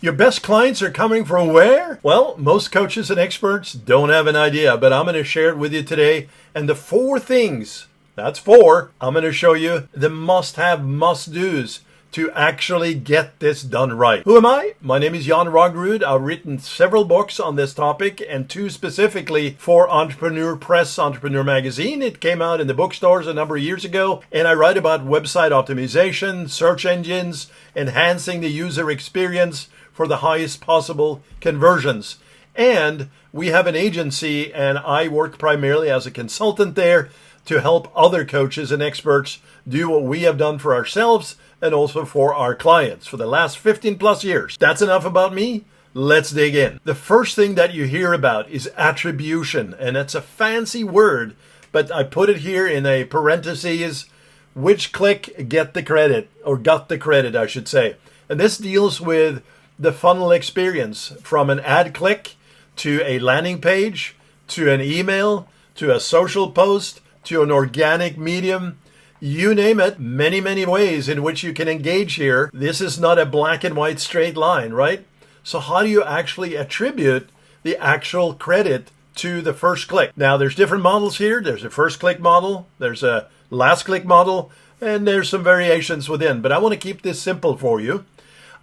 Your best clients are coming from where? Well, most coaches and experts don't have an idea, but I'm going to share it with you today. And the 4 things, that's 4, I'm going to show you the must-have, must-dos to actually get this done right. Who am I? My name is Jan Roggerud. I've written several books on this topic and 2 specifically for Entrepreneur Press, Entrepreneur Magazine. It came out in the bookstores a number of years ago, and I write about website optimization, search engines, enhancing the user experience for the highest possible conversions. And we have an agency, and I work primarily as a consultant there to help other coaches and experts do what we have done for ourselves and also for our clients for the last 15 plus years. That's enough about me. Let's dig in. The first thing that you hear about is attribution, and it's a fancy word, but I put it here in a parentheses, which click get the credit, or got the credit, I should say. And this deals with the funnel experience from an ad click to a landing page, to an email, to a social post, to an organic medium. You name it, many, many ways in which you can engage here. This is not a black and white straight line, right? So how do you actually attribute the actual credit to the first click? Now, there's different models here. There's a first click model, there's a last click model, and there's some variations within. But I want to keep this simple for you.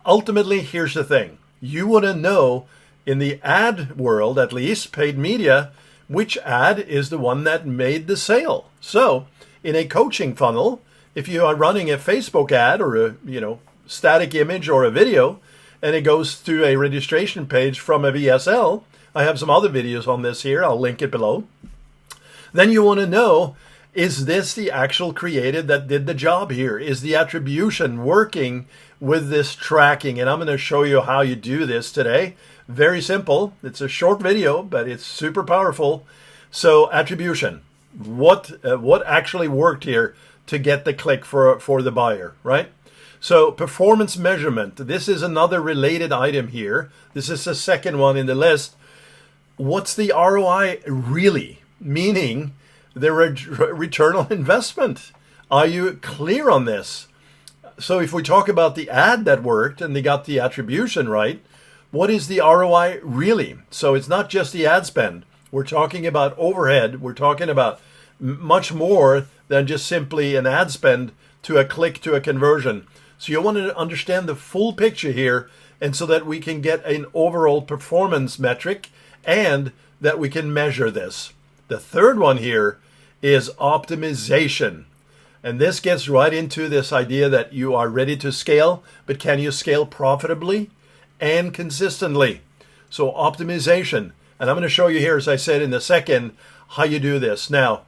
Ultimately, here's the thing. You want to know, in the ad world, at least, paid media, which ad is the one that made the sale. So, in a coaching funnel, if you are running a Facebook ad or a static image or a video, and it goes to a registration page from a VSL, I have some other videos on this here, I'll link it below. Then you want to know, is this the actual creative that did the job here? Is the attribution working with this tracking? And I'm going to show you how you do this today. Very simple. It's a short video, but it's super powerful. So attribution. What actually worked here to get the click for the buyer, right? So performance measurement. This is another related item here. This is the second one in the list. What's the ROI really? Meaning the return on investment. Are you clear on this? So if we talk about the ad that worked and they got the attribution right, what is the ROI really? So it's not just the ad spend. We're talking about overhead. We're talking about much more than just simply an ad spend to a click to a conversion. So you want to understand the full picture here, and so that we can get an overall performance metric and that we can measure this. The third one here is optimization. And this gets right into this idea that you are ready to scale, but can you scale profitably and consistently? So optimization. And I'm going to show you here, as I said in the second, how you do this. Now,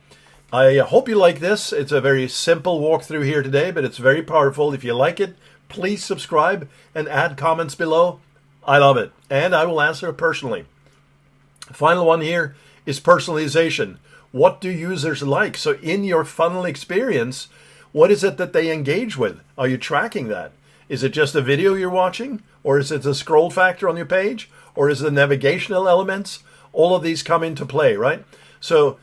I hope you like this. It's a very simple walkthrough here today, but it's very powerful. If you like it, please subscribe and add comments below. I love it. And I will answer it personally. Final one here is personalization. What do users like? So in your funnel experience, what is it that they engage with? Are you tracking that? Is it just a video you're watching? Or is it the scroll factor on your page? Or is it the navigational elements? All of these come into play, right? So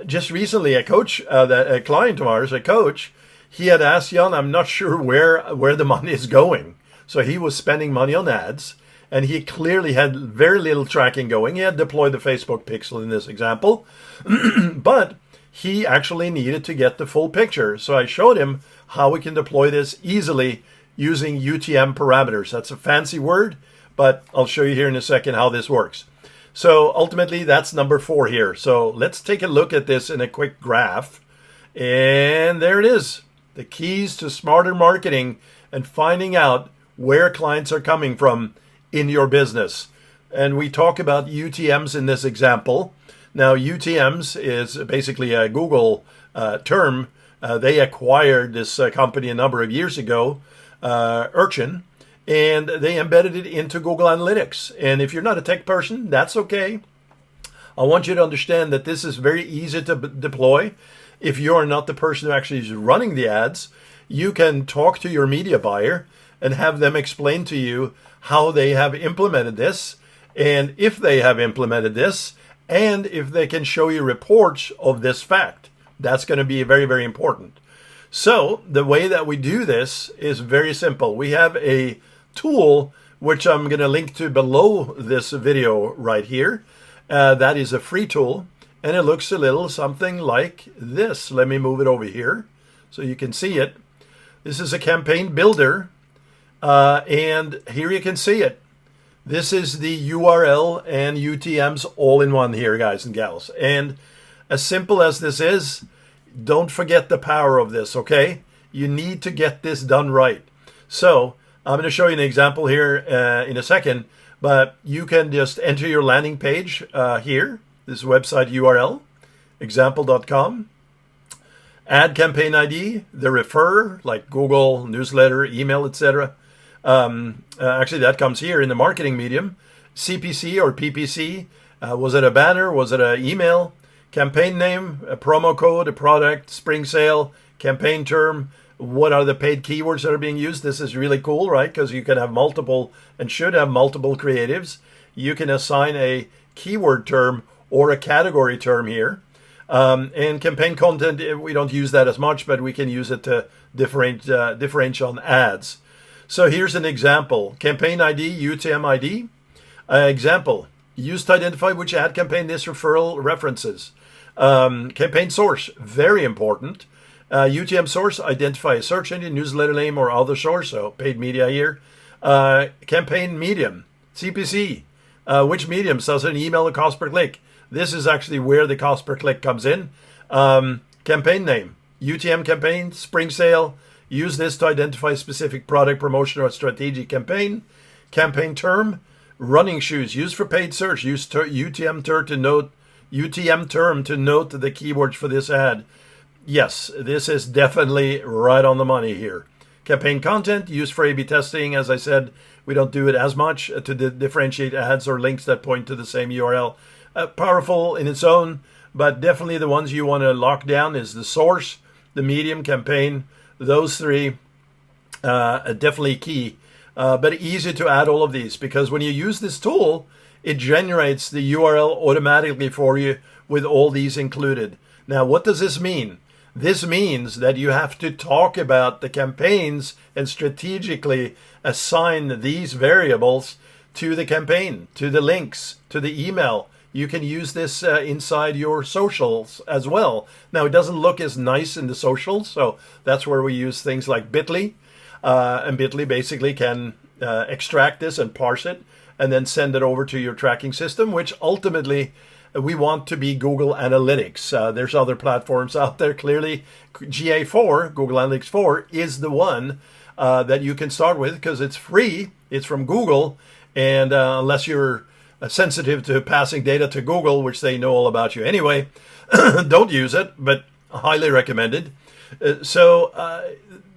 just recently, a client of ours, a coach, he had asked Jan, I'm not sure where the money is going. So he was spending money on ads, and he clearly had very little tracking going. He had deployed the Facebook pixel in this example, but he actually needed to get the full picture. So I showed him how we can deploy this easily using UTM parameters. That's a fancy word, but I'll show you here in a second how this works. So ultimately, that's number 4 here. So let's take a look at this in a quick graph. And there it is. The keys to smarter marketing and finding out where clients are coming from in your business. And we talk about UTMs in this example. Now, UTMs is basically a Google term. They acquired this company a number of years ago, Urchin, and they embedded it into Google Analytics. And if you're not a tech person, that's okay. I want you to understand that this is very easy to deploy. If you're not the person who actually is running the ads, you can talk to your media buyer and have them explain to you how they have implemented this, and if they have implemented this, and if they can show you reports of this fact. That's going to be very, very important. So the way that we do this is very simple. We have a tool which I'm going to link to below this video right here. That is a free tool, and it looks a little something like this. Let me move it over here so you can see it. This is a campaign builder, and here you can see it. This is the URL and UTMs all in one here, guys and gals. And as simple as this is, don't forget the power of this, okay? You need to get this done right. So I'm going to show you an example here in a second, but you can just enter your landing page here, this website URL, example.com. Add campaign ID, the refer, like Google, newsletter, email, etc. Actually, that comes here in the marketing medium. CPC or PPC. Was it a banner? Was it an email? Campaign name, a promo code, a product, spring sale, campaign term. What are the paid keywords that are being used? This is really cool, right? Because you can have multiple and should have multiple creatives. You can assign a keyword term or a category term here. And campaign content, we don't use that as much, but we can use it to differentiate on ads. So here's an example. Campaign ID, UTM ID. Example, used to identify which ad campaign this referral references. Campaign source, very important. UTM source, identify a search engine, newsletter name, or other source, so paid media here. Campaign medium, CPC, which medium sells an email, a cost per click. This is actually where the cost per click comes in. Campaign name, UTM campaign, spring sale. Use this to identify specific product, promotion, or strategic campaign. Campaign term, running shoes, used for paid search. Use UTM term to note the keywords for this ad. Yes, this is definitely right on the money here. Campaign content, used for A/B testing. As I said, we don't do it as much to differentiate ads or links that point to the same URL. Powerful in its own, but definitely the ones you want to lock down is the source, the medium, campaign. Those three are definitely key, but easy to add all of these because when you use this tool, it generates the URL automatically for you with all these included. Now, what does this mean? This means that you have to talk about the campaigns and strategically assign these variables to the campaign, to the links, to the email. You can use this inside your socials as well. Now, it doesn't look as nice in the socials, so that's where we use things like Bitly. And Bitly basically can extract this and parse it and then send it over to your tracking system, which ultimately we want to be Google Analytics. There's other platforms out there. Clearly, GA4, Google Analytics 4, is the one that you can start with because it's free. It's from Google. And unless you're sensitive to passing data to Google, which they know all about you anyway, don't use it, but highly recommended. So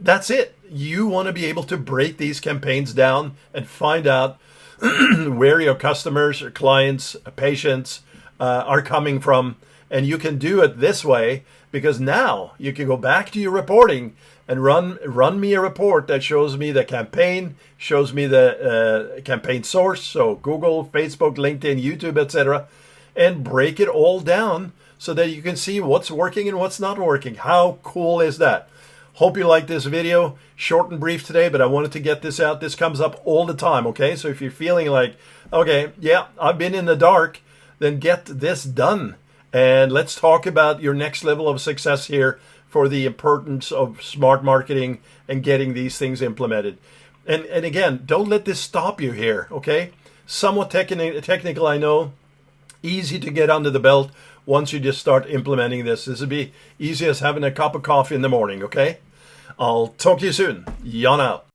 that's it. You want to be able to break these campaigns down and find out where your customers or clients, patients are coming from. And you can do it this way because now you can go back to your reporting and run me a report that shows me the campaign, shows me the campaign source, so Google, Facebook, LinkedIn, YouTube, etc., and break it all down so that you can see what's working and what's not working. How cool is that? Hope you like this video. Short and brief today, but I wanted to get this out. This comes up all the time, okay? So if you're feeling like, okay, yeah, I've been in the dark, then get this done. And let's talk about your next level of success here for the importance of smart marketing and getting these things implemented. And again, don't let this stop you here, okay? Somewhat technical, I know. Easy to get under the belt once you just start implementing this. This would be easy as having a cup of coffee in the morning, okay? I'll talk to you soon. Jan out.